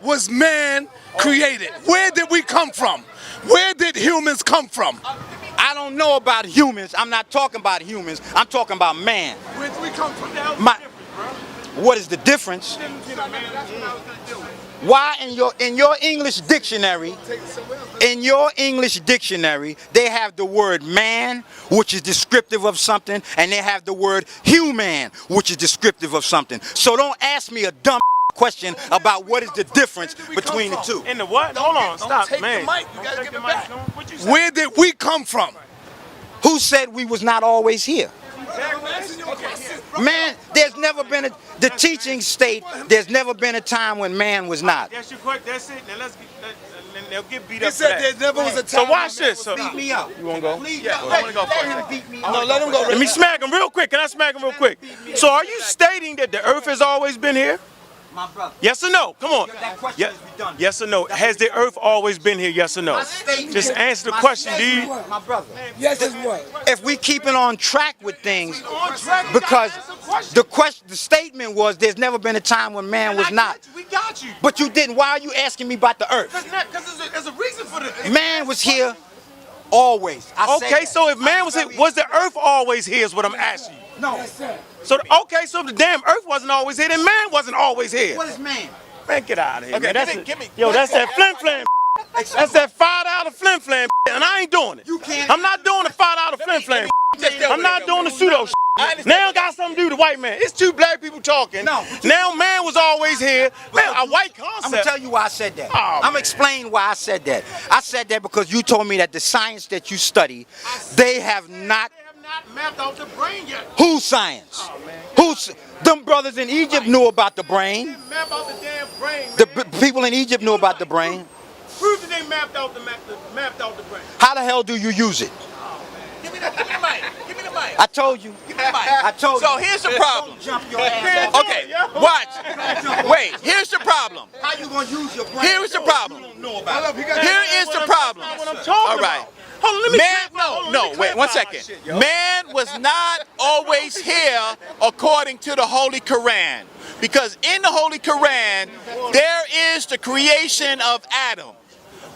was man created? Where did we come from? Where did humans come from? I don't know about humans. I'm not talking about humans. I'm talking about man. Where did we come from? What is the difference? Why in your English dictionary, they have the word man, which is descriptive of something, and they have the word human, which is descriptive of something. So don't ask me a dumb question about what is the difference between the two. In the what? Hold on, stop, man. You gotta give it back. Where did we come from? Who said we was not always here? Man, there's never been the teaching state, there's never been a time when man was not. That's your question. That's it. Now they'll get beat up. He said there never was a time. So watch this. Beat me up. You wanna go? Yeah, I wanna go let him first. beat me up. No, let him go. Let me smack him real quick. Can I smack him real quick? So are you stating that the earth has always been here? My brother. Yes or no? Come on. That question is redundant. Yes or no? Has the earth always been here? Yes or no? Just answer the question, dude. My brother. Yes, it's what? If we keeping on track with things, because the statement was there's never been a time when man was not. We got you. But you didn't. Why are you asking me about the earth? Because there's a reason for this. Man was here always. Okay, so if man was here, was the earth always here is what I'm asking you. No. So, okay, so if the damn earth wasn't always here, then man wasn't always here. What is man? Man, get out of here, Okay, man. give me. Yo, that's that flim-flam. That's that $5 flim-flam, and I ain't doing it. You can't. I'm not doing the $5 flim-flam. I'm not doing the pseudo shit. Now got something to do with the white man. It's two black people talking. No. Now man was always here. Man, a white concept. I'm gonna tell you why I said that. Oh, I'm gonna explain why I said that. I said that because you told me that the science that you study, they have not. Mapped out the brain yet. Whose science? Who's them brothers in Egypt knew about the brain? Map out the damn brain. The people in Egypt knew about the brain. Prove that they mapped out the brain. How the hell do you use it? Give me the mic. Give me the mic. I told you. Give me the mic. I told you. So here's the problem. Don't jump your ass. Okay, watch. Wait, here's the problem. How you gonna use your brain? Here is the problem. You don't know about it. Here is the problem. What I'm talking All right. about. Hold on, let me Man, wait, 1 second. Man was not always here according to the Holy Quran. Because in the Holy Quran, there is the creation of Adam.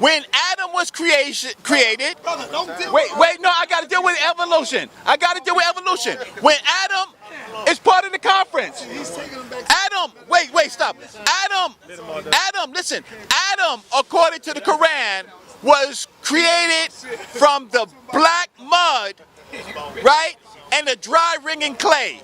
When Adam was created, wait, no, I got to deal with evolution. When Adam is part of the conference. Adam, wait, stop. Adam, listen. Adam, according to the Quran, was created from the black mud, right, and the dry ringing clay.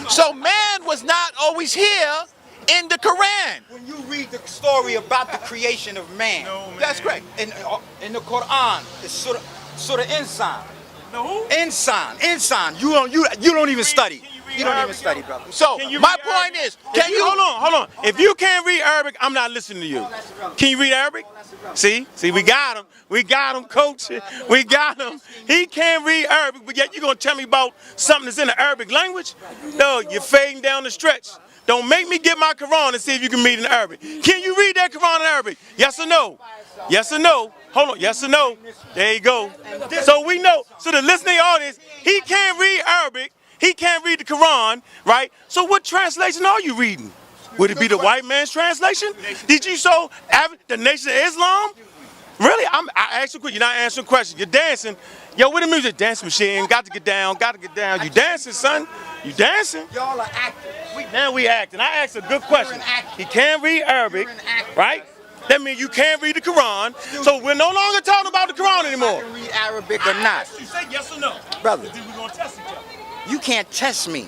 So man was not always here in the Quran. When you read the story about the creation of man, That's correct. in the Quran, it's Surah Insan. No. Insan. You don't even study. You don't even study, brother. So my point is, can you hold on? If you can't read Arabic, I'm not listening to you. Can you read Arabic? See, we got him, coach. We got him. He can't read Arabic, but yet you're gonna tell me about something that's in the Arabic language? No, you're fading down the stretch. Don't make me get my Quran and see if you can read it in Arabic. Can you read that Quran in Arabic? Yes or no? Yes or no? Hold on, yes or no? There you go. So we know, so the listening audience, he can't read Arabic, he can't read the Quran, right? So what translation are you reading? Would it be the white man's translation? Did you show the Nation of Islam? Really? I asked you a question. You're not answering questions. You're dancing. Yo, with the music, dance machine. Got to get down. You dancing, son. You dancing. Y'all are actors. Now we acting. I asked a good question. He can't read Arabic, right? That means you can't read the Quran. So we're no longer talking about the Quran anymore. I can read Arabic or not. You say yes or no? Brother. Then we're going to test each other. You can't test me.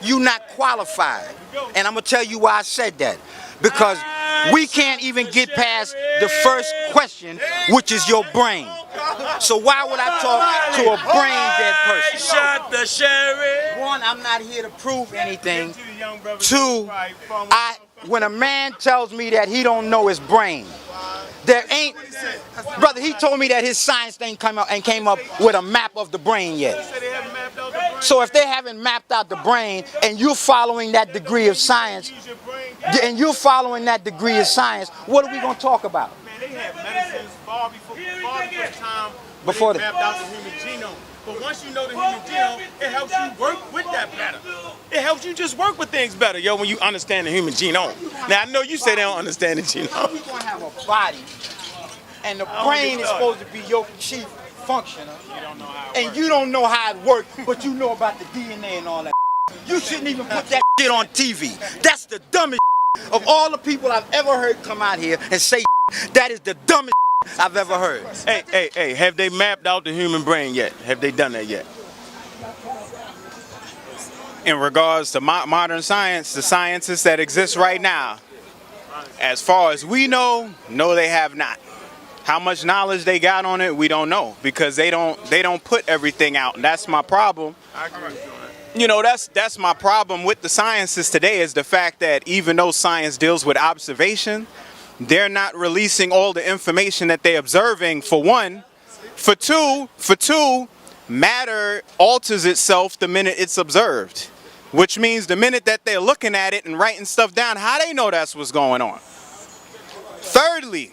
You not qualified. And I'm going to tell you why I said that. Because we can't even get past the first question, which is your brain. So why would I talk to a brain dead person? Shot the sheriff. One, I'm not here to prove anything. Two, when a man tells me that he don't know his brain, there ain't, brother, he told me that his science thing came up with a map of the brain yet. So if they haven't mapped out the brain and you're following that degree of science, what are we going to talk about? Man, they had medicines far before time Before the mapped out the human genome. But once you know the human genome, it helps you work with that better. It helps you just work with things better, yo, when you understand the human genome. Now, I know you say they don't understand the genome. You're going to have a body, and the brain is supposed to be your chief functioner. You don't know how and you don't know how it works, but you know about the DNA and all that. You shouldn't even put that shit on TV. That's the dumbest of all the people I've ever heard come out here and say that is the dumbest I've ever heard. Hey, have they mapped out the human brain yet? Have they done that yet? In regards to modern science, the scientists that exist right now, as far as we know, no, they have not. How much knowledge they got on it, we don't know, because they don't put everything out, and that's my problem. I agree with you on that. You know, that's my problem with the sciences today, is the fact that even though science deals with observation, they're not releasing all the information that they're observing, for one. For two, matter alters itself the minute it's observed, which means the minute that they're looking at it and writing stuff down, how they know that's what's going on? Thirdly,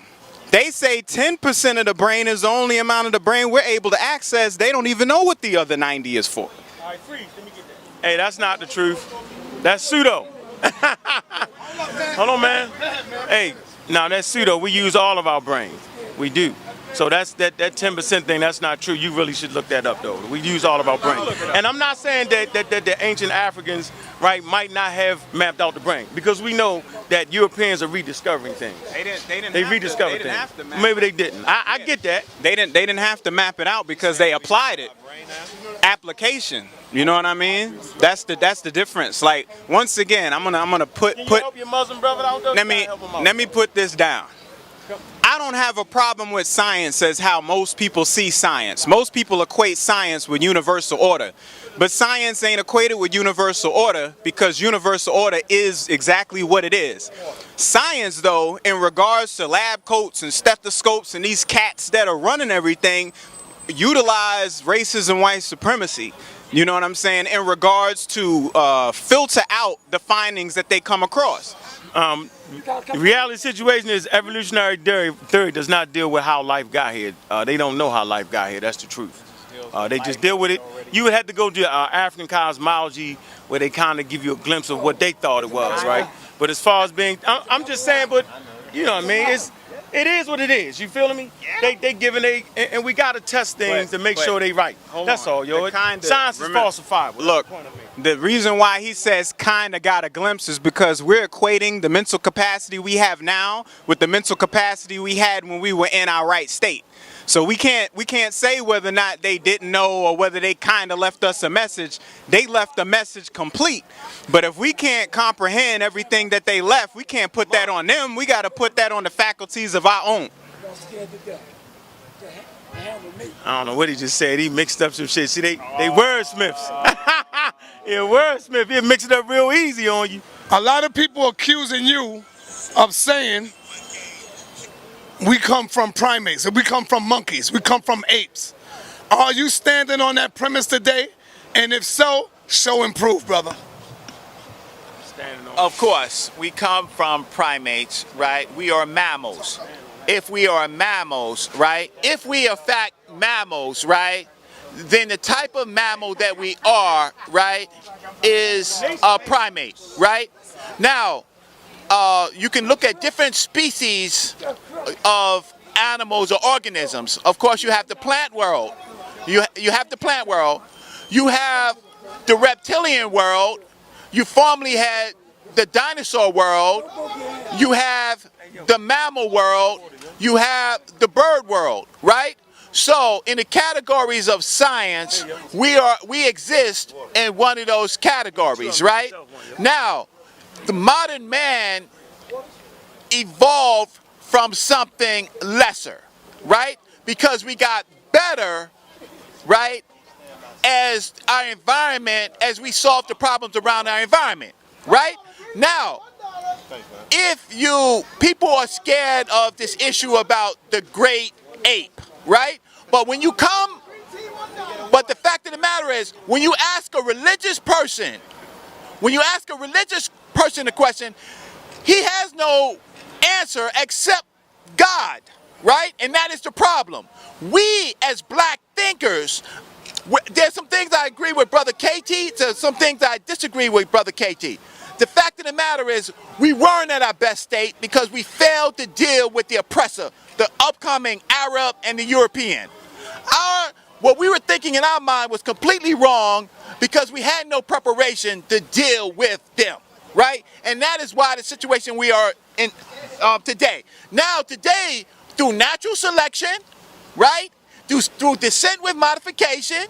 they say 10% of the brain is the only amount of the brain we're able to access. They don't even know what the other 90 is for. All right, freeze. Let me get that. Hey, that's not the truth. That's pseudo. Hold on, man. Hey, now that's pseudo. We use all of our brains. We do. So that's that 10% thing, that's not true. You really should look that up, though. We use all of our brains. And I'm not saying that the ancient Africans, right, might not have mapped out the brain, because we know that Europeans are rediscovering things. They rediscovered things. Maybe they didn't. I get that. They didn't have to map it out because they applied it. Application. You know what I mean? That's the difference. Like, once again, I'm gonna put. Can you help your Muslim brother out there? Let me put this down. I don't have a problem with science as how most people see science. Most people equate science with universal order. But science ain't equated with universal order, because universal order is exactly what it is. Science, though, in regards to lab coats and stethoscopes and these cats that are running everything, utilize racism and white supremacy. You know what I'm saying? In regards to filter out the findings that they come across. The reality situation is evolutionary theory does not deal with how life got here. They don't know how life got here. That's the truth. They just deal with it. You would have to go to African cosmology, where they kind of give you a glimpse of what they thought it was, right? But as far as being, I'm just saying, but you know what I mean? It is what it is. You feeling me? They giving and we gotta test things to make sure they right. That's all, yo. Science is falsified. Look, the reason why he says kinda got a glimpse is because we're equating the mental capacity we have now with the mental capacity we had when we were in our right state. So we can't say whether or not they didn't know or whether they kind of left us a message. They left a message complete. But if we can't comprehend everything that they left, we can't put that on them. We got to put that on the faculties of our own. I don't know what he just said. He mixed up some shit. See, they wordsmiths. Yeah, wordsmith. He mixed it up real easy on you. A lot of people accusing you of saying we come from primates, we come from monkeys, we come from apes. Are you standing on that premise today? And if so, show and prove, brother. Of course, we come from primates, right? We are mammals. If we are mammals, right? If we are in fact mammals, right? Then the type of mammal that we are, right, is a primate, right? Now, you can look at different species of animals or organisms. Of course, you have the plant world. You have the plant world. You have the reptilian world. You formerly had the dinosaur world. You have the mammal world. You have the bird world, right? So, in the categories of science, we exist in one of those categories, right? Now, the modern man evolved from something lesser, right? Because we got better, right, as our environment, as we solved the problems around our environment, right? Now, if people are scared of this issue about the great ape, right? But the fact of the matter is, when you ask a religious person the question, he has no answer except God, right? And that is the problem. We as black thinkers There's some things I agree with Brother KT, to some things I disagree with Brother KT. The fact of the matter is, we weren't at our best state because we failed to deal with the oppressor, the upcoming Arab and the European. What we were thinking in our mind was completely wrong because we had no preparation to deal with them, right? And that is why the situation we are in today. Now, today, through natural selection, right? Through descent with modification,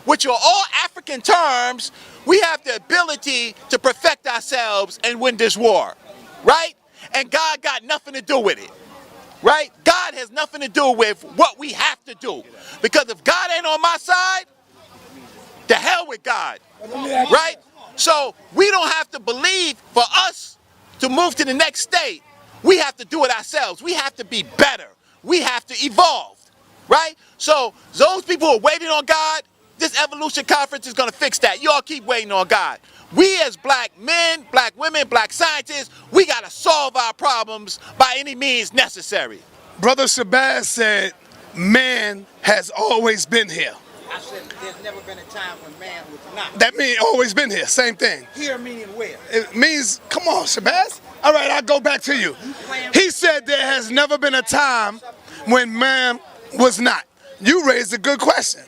which are all African terms, we have the ability to perfect ourselves and win this war, right? And God got nothing to do with it, right? God has nothing to do with what we have to do. Because if God ain't on my side, the hell with God, right? So we don't have to believe for us to move to the next state. We have to do it ourselves. We have to be better. We have to evolve, right? So those people who are waiting on God, this evolution conference is going to fix that. Y'all keep waiting on God. We as black men, black women, black scientists, we got to solve our problems by any means necessary. Brother Shabazz said, man has always been here. I said there's never been a time when man was not. That means always been here, same thing. Here meaning where? It means, come on, Shabazz. All right, I'll go back to you. He said there has never been a time when man was not. You raised a good question.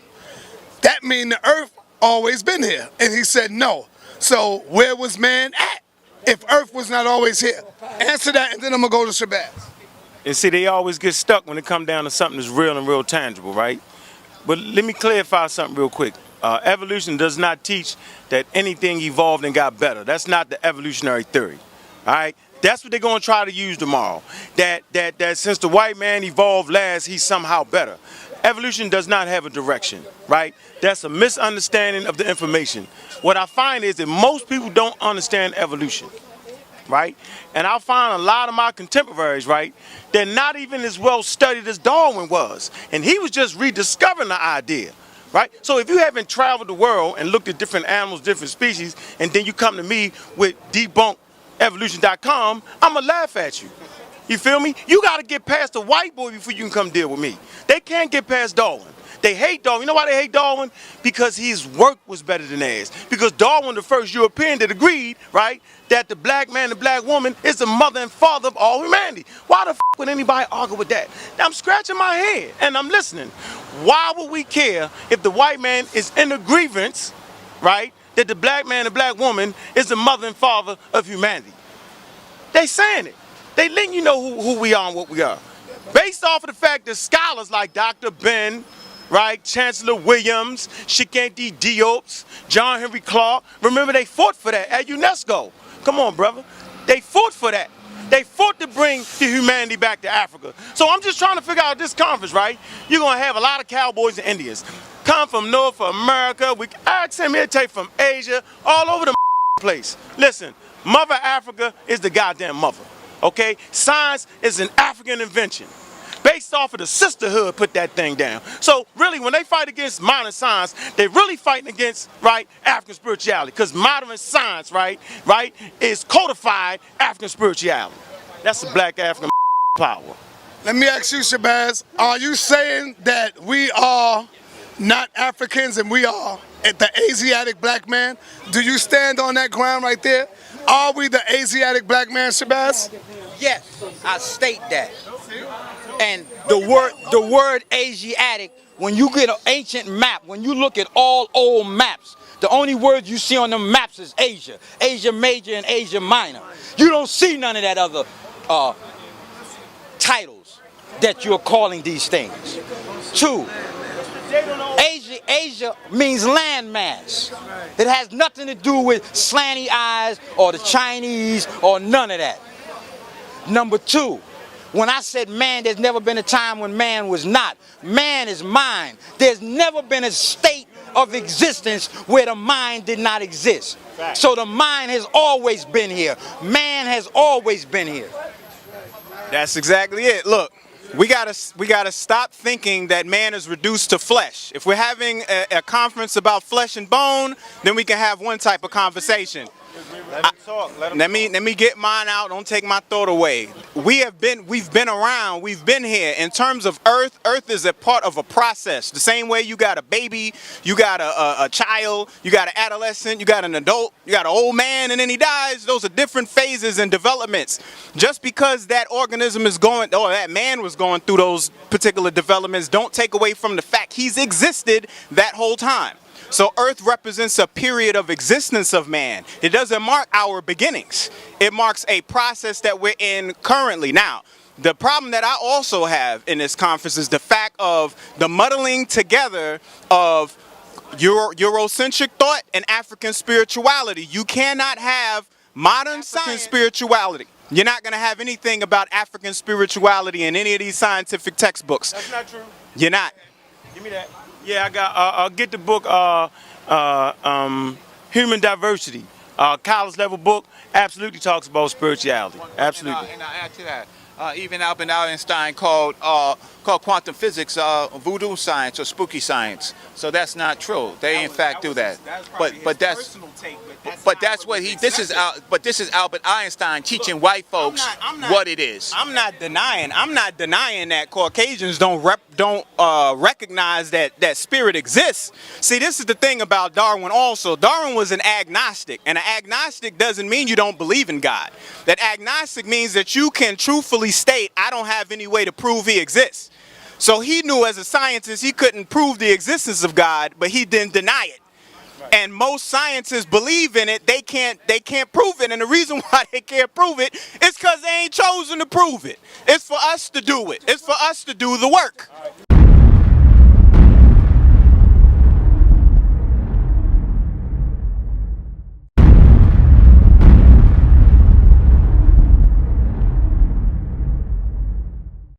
That means the earth always been here. And he said no. So where was man at if earth was not always here? Answer that, and then I'm going to go to Shabazz. And see, they always get stuck when it comes down to something that's real and real tangible, right? But let me clarify something real quick. Evolution does not teach that anything evolved and got better. That's not the evolutionary theory, all right? That's what they're going to try to use tomorrow. That since the white man evolved last, he's somehow better. Evolution does not have a direction, right? That's a misunderstanding of the information. What I find is that most people don't understand evolution, right? And I find a lot of my contemporaries, right, they're not even as well studied as Darwin was. And he was just rediscovering the idea, right? So if you haven't traveled the world and looked at different animals, different species, and then you come to me with debunkevolution.com, I'm going to laugh at you. You feel me? You got to get past the white boy before you can come deal with me. They can't get past Darwin. They hate Darwin. You know why they hate Darwin? Because his work was better than theirs. Because Darwin, the first European that agreed, right, that the black man and the black woman is the mother and father of all humanity. Why the f would anybody argue with that? Now, I'm scratching my head and I'm listening. Why would we care if the white man is in agreement, right, that the black man and the black woman is the mother and father of humanity? They saying it. They letting you know who we are and what we are. Based off of the fact that scholars like Dr. Ben, right, Chancellor Williams, Shikenti Diop's, John Henry Clark, remember they fought for that at UNESCO. Come on, brother. They fought for that. They fought to bring the humanity back to Africa. So I'm just trying to figure out this conference, right? You're going to have a lot of cowboys and Indians come from North America. We send here take from Asia, all over the place. Listen, Mother Africa is the goddamn mother. Okay, science is an African invention. Based off of the sisterhood, put that thing down. So really, when they fight against modern science, they're really fighting against, right, African spirituality. Because modern science, right, is codified African spirituality. That's the black African power. Let me ask you, Shabazz, are you saying that we are not Africans and we are the Asiatic black man? Do you stand on that ground right there? Are we the Asiatic black man, Shabazz? Yes, I state that. And the word Asiatic, when you get an ancient map, when you look at all old maps, the only words you see on the maps is Asia. Asia Major and Asia Minor. You don't see none of that other titles that you're calling these things. 2, Asia means landmass. It has nothing to do with slanty eyes or the Chinese or none of that. Number 2, when I said man, there's never been a time when man was not. Man is mind. There's never been a state of existence where the mind did not exist. So the mind has always been here. Man has always been here. That's exactly it. Look, we gotta stop thinking that man is reduced to flesh. If we're having a conference about flesh and bone, then we can have one type of conversation. Let me get mine out. Don't take my thought away. We've been around. We've been here. In terms of Earth, Earth is a part of a process. The same way you got a baby, you got a child, you got an adolescent, you got an adult, you got an old man, and then he dies. Those are different phases and developments. Just because that organism is going, or that man was going through those particular developments, don't take away from the fact he's existed that whole time. So Earth represents a period of existence of man. It doesn't mark our beginnings. It marks a process that we're in currently. Now, the problem that I also have in this conference is the fact of the muddling together of Eurocentric thought and African spirituality. You cannot have modern African spirituality. You're not going to have anything about African spirituality in any of these scientific textbooks. That's not true. You're not. Give me that. Yeah, I got. I'll get the book. Human Diversity. College level book. Absolutely talks about spirituality. Absolutely. And I add to that. Even Albert Einstein called quantum physics voodoo science or spooky science. So that's not true. They in fact do that. But that's what he. This is Albert Einstein teaching white folks what it is. I'm not denying that Caucasians don't recognize that spirit exists. See, this is the thing about Darwin also. Darwin was an agnostic, and an agnostic doesn't mean you don't believe in God. That agnostic means that you can truthfully state, I don't have any way to prove he exists. So he knew as a scientist he couldn't prove the existence of God, but he didn't deny it. And most scientists believe in it, they can't prove it. And the reason why they can't prove it is because they ain't chosen to prove it. It's for us to do it. It's for us to do the work.